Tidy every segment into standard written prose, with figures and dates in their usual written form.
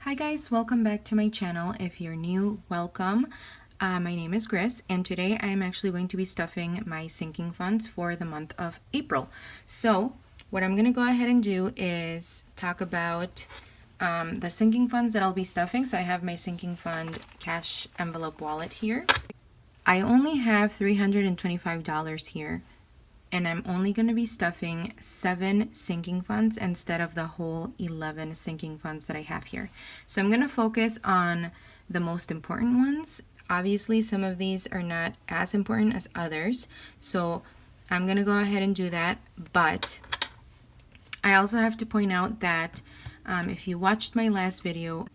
Hi guys, welcome back to my channel. If you're new, welcome. My name is Grace, and today I am actually going to be stuffing my sinking funds for the month of April. So what I'm going to go ahead and do is talk about the sinking funds that I'll be stuffing. So I have my sinking fund cash envelope wallet here. I only have $325 here, and I'm only going to be stuffing 7 sinking funds instead of the whole 11 sinking funds that I have here. So I'm going to focus on the most important ones. Obviously, some of these are not as important as others, so I'm going to go ahead and do that. But I also have to point out that if you watched my last video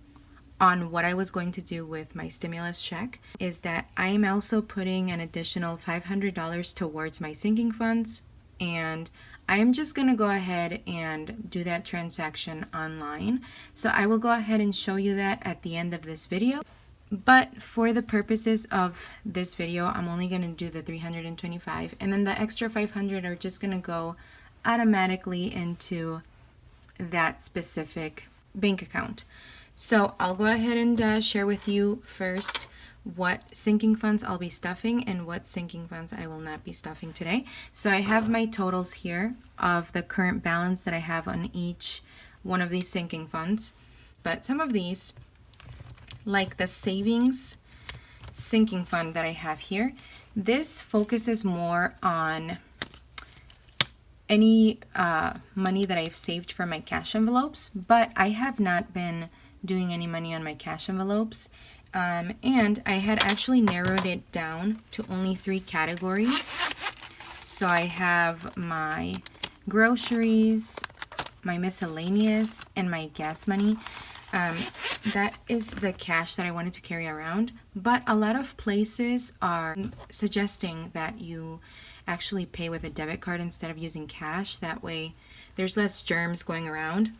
on what I was going to do with my stimulus check, is that I am also putting an additional $500 towards my sinking funds, and I am just going to go ahead and do that transaction online. So I will go ahead and show you that at the end of this video. But for the purposes of this video, I'm only going to do the 325, and then the extra 500 are just going to go automatically into that specific bank account. So I'll go ahead and share with you first what sinking funds I'll be stuffing and what sinking funds I will not be stuffing today. So I have my totals here of the current balance that I have on each one of these sinking funds. But some of these, like the savings sinking fund that I have here, this focuses more on any money that I've saved from my cash envelopes, but I have not been doing any money on my cash envelopes, and I had actually narrowed it down to only 3 categories. So I have my groceries, my miscellaneous, and my gas money. That is the cash that I wanted to carry around, but a lot of places are suggesting that you actually pay with a debit card instead of using cash. That way there's less germs going around.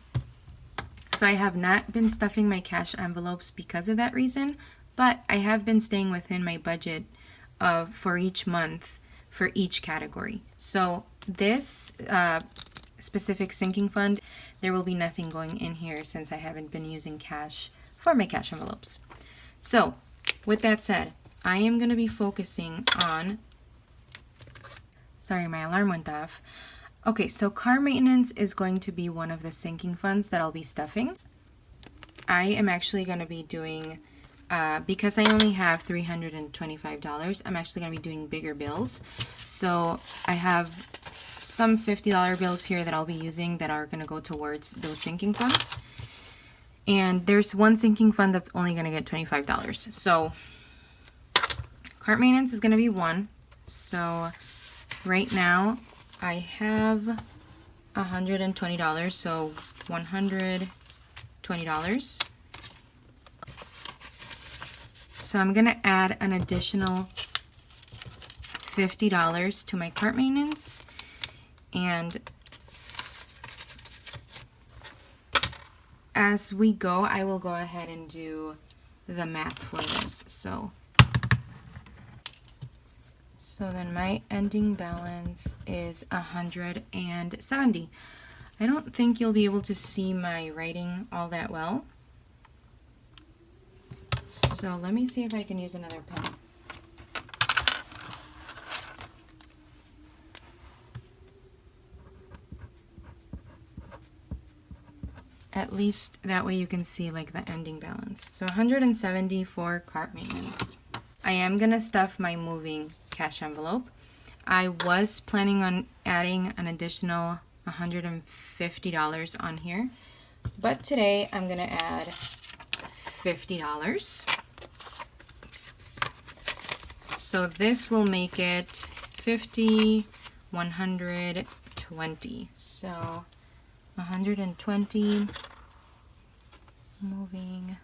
So I have not been stuffing my cash envelopes because of that reason, but I have been staying within my budget for each month for each category. So this specific sinking fund, there will be nothing going in here since I haven't been using cash for my cash envelopes. So with that said, I am going to be focusing on, sorry, my alarm went off. Okay, so car maintenance is going to be one of the sinking funds that I'll be stuffing. I am actually going to be doing, because I only have $325, I'm actually going to be doing bigger bills. So I have some $50 bills here that I'll be using that are going to go towards those sinking funds. And there's one sinking fund that's only going to get $25. So car maintenance is going to be one. So right now I have $120, so $120. So I'm gonna add an additional $50 to my cart maintenance, and as we go, I will go ahead and do the math for this. So then my ending balance is 170. I don't think you'll be able to see my writing all that well. So let me see if I can use another pen. At least that way you can see like the ending balance. So 170 for cart maintenance. I am gonna stuff my moving cash envelope. I was planning on adding an additional $150 on here, but today I'm gonna add $50. So this will make it 50, 120. So 120 moving.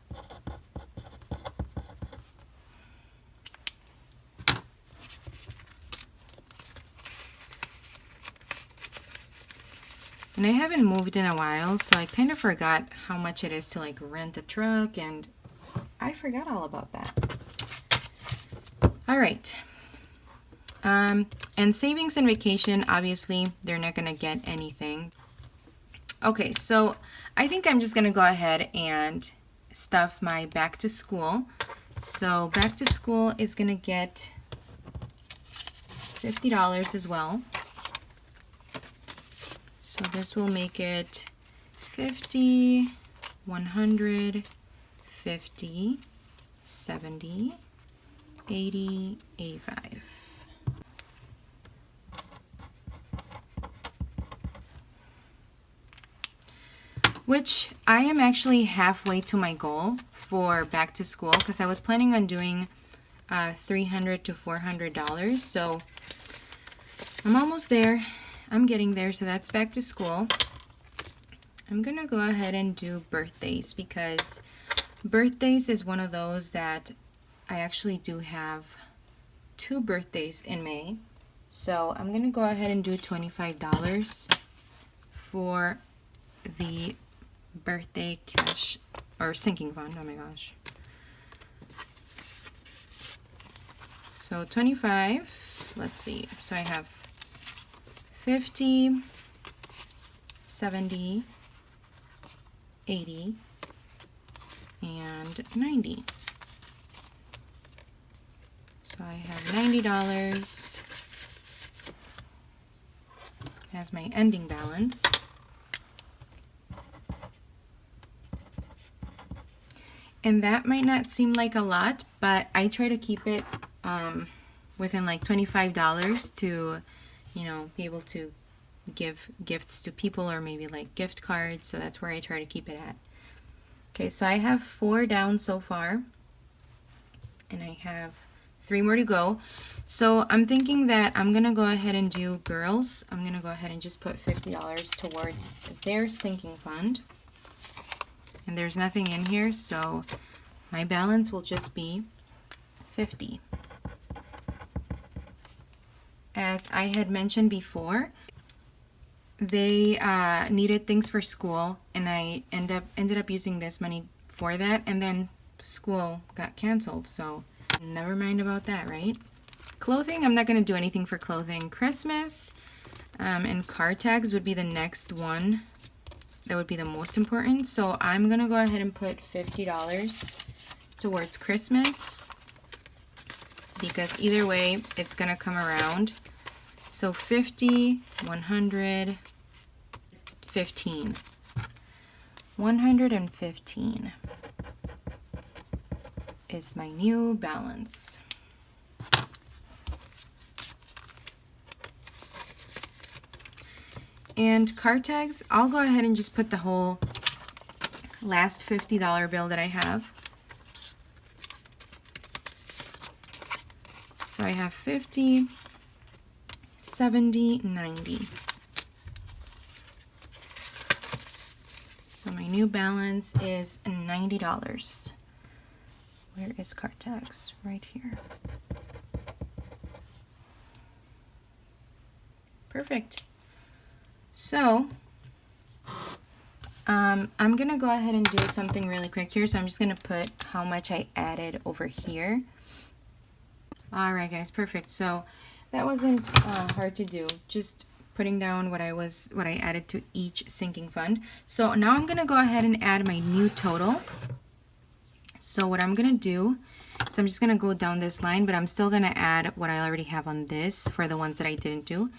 And I haven't moved in a while, so I kind of forgot how much it is to like rent a truck, and I forgot all about that. All right. And savings and vacation, obviously, they're not going to get anything. Okay, so I think I'm just going to go ahead and stuff my back to school. So back to school is gonna get $50 as well. So this will make it 50, 100, 50, 70, 80, 85. Which I am actually halfway to my goal for back to school, because I was planning on doing $300 to $400. So I'm almost there. I'm getting there. So that's back to school. I'm gonna go ahead and do birthdays, because birthdays is one of those that I actually do have 2 birthdays in May. So I'm gonna go ahead and do $25 for the birthday cash or sinking fund. Oh my gosh. So 25, let's see. So I have 50, 70, 80, and 90. So I have $90 as my ending balance. And that might not seem like a lot, but I try to keep it within like $25 to, you know, be able to give gifts to people, or maybe like gift cards. So that's where I try to keep it at. Okay, so I have 4 down so far, and I have 3 more to go. So I'm thinking that I'm gonna go ahead and do girls. I'm gonna go ahead and just put $50 towards their sinking fund. And there's nothing in here, so my balance will just be 50. As I had mentioned before, they needed things for school, and I ended up using this money for that, and then school got canceled, so never mind about that, right? Clothing, I'm not going to do anything for clothing. Christmas and car tags would be the next one. That would be the most important. So I'm going to go ahead and put $50 towards Christmas, because either way, it's going to come around. So 50, 100, 15. 115 is my new balance. And car tags, I'll go ahead and just put the whole last $50 bill that I have. So I have 50, 70, 90. So my new balance is $90. Where is car tags? Right here. Perfect. So, I'm going to go ahead and do something really quick here. So I'm just going to put how much I added over here. All right, guys, perfect. So that wasn't hard to do. Just putting down what I added to each sinking fund. So now I'm going to go ahead and add my new total. So what I'm going to do is I'm just going to go down this line, but I'm still going to add what I already have on this for the ones that I didn't do.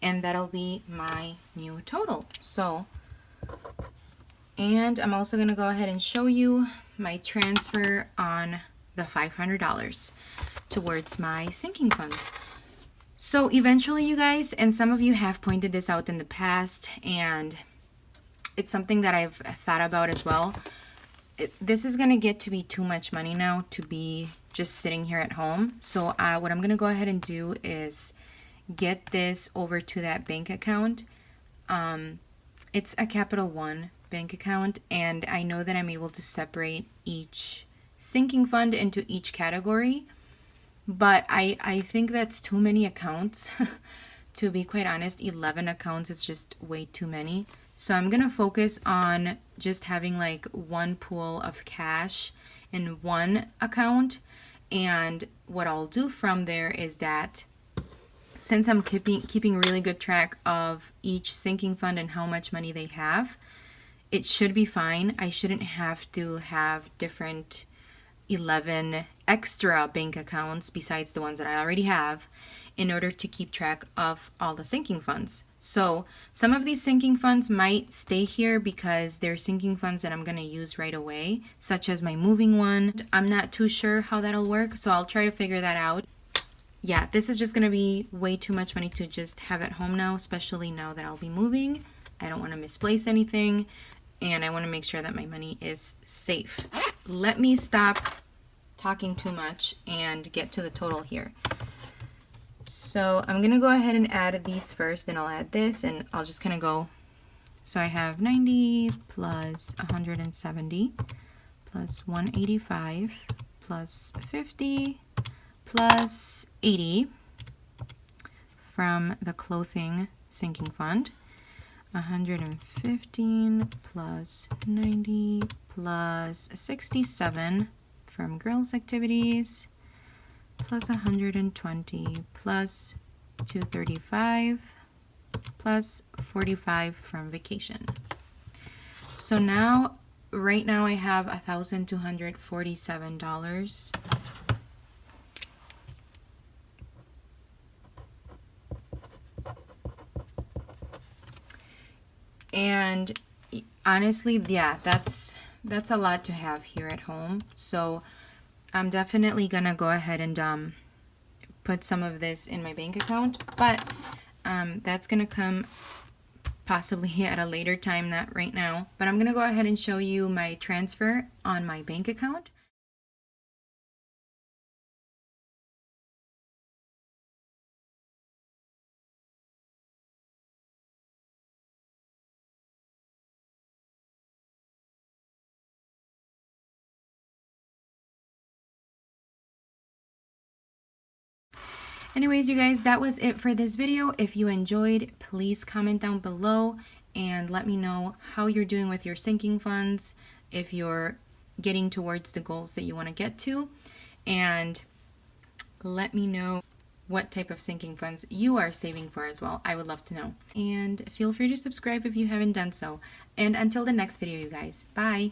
And that'll be my new total. So, and I'm also gonna go ahead and show you my transfer on the $500 towards my sinking funds. So eventually, you guys, and some of you have pointed this out in the past, and it's something that I've thought about as well. This is gonna get to be too much money now to be just sitting here at home. So what I'm gonna go ahead and do is get this over to that bank account. It's a Capital One bank account, and I know that I'm able to separate each sinking fund into each category, but I think that's too many accounts. To be quite honest, 11 accounts is just way too many. So I'm gonna focus on just having like one pool of cash in one account, and what I'll do from there is that since I'm keeping really good track of each sinking fund and how much money they have, it should be fine. I shouldn't have to have different 11 extra bank accounts besides the ones that I already have in order to keep track of all the sinking funds. So some of these sinking funds might stay here because they're sinking funds that I'm going to use right away, such as my moving one. I'm not too sure how that'll work, so I'll try to figure that out. Yeah, this is just going to be way too much money to just have at home now, especially now that I'll be moving. I don't want to misplace anything, and I want to make sure that my money is safe. Let me stop talking too much and get to the total here. So I'm gonna go ahead and add these first, then I'll add this, and I'll just kind of go. So I have 90 plus 170 plus 185 plus 50 plus 80 from the clothing sinking fund. 115 plus 90 plus 67 from girls activities, plus 120 plus 235 plus 45 from vacation. So now, right now I have $1,247. And honestly, yeah, that's a lot to have here at home. So I'm definitely gonna go ahead and put some of this in my bank account, but that's gonna come possibly at a later time, not right now. But I'm gonna go ahead and show you my transfer on my bank account. Anyways, you guys, that was it for this video. If you enjoyed, please comment down below and let me know how you're doing with your sinking funds, if you're getting towards the goals that you want to get to, and let me know what type of sinking funds you are saving for as well. I would love to know. And feel free to subscribe if you haven't done so. And until the next video, you guys, bye!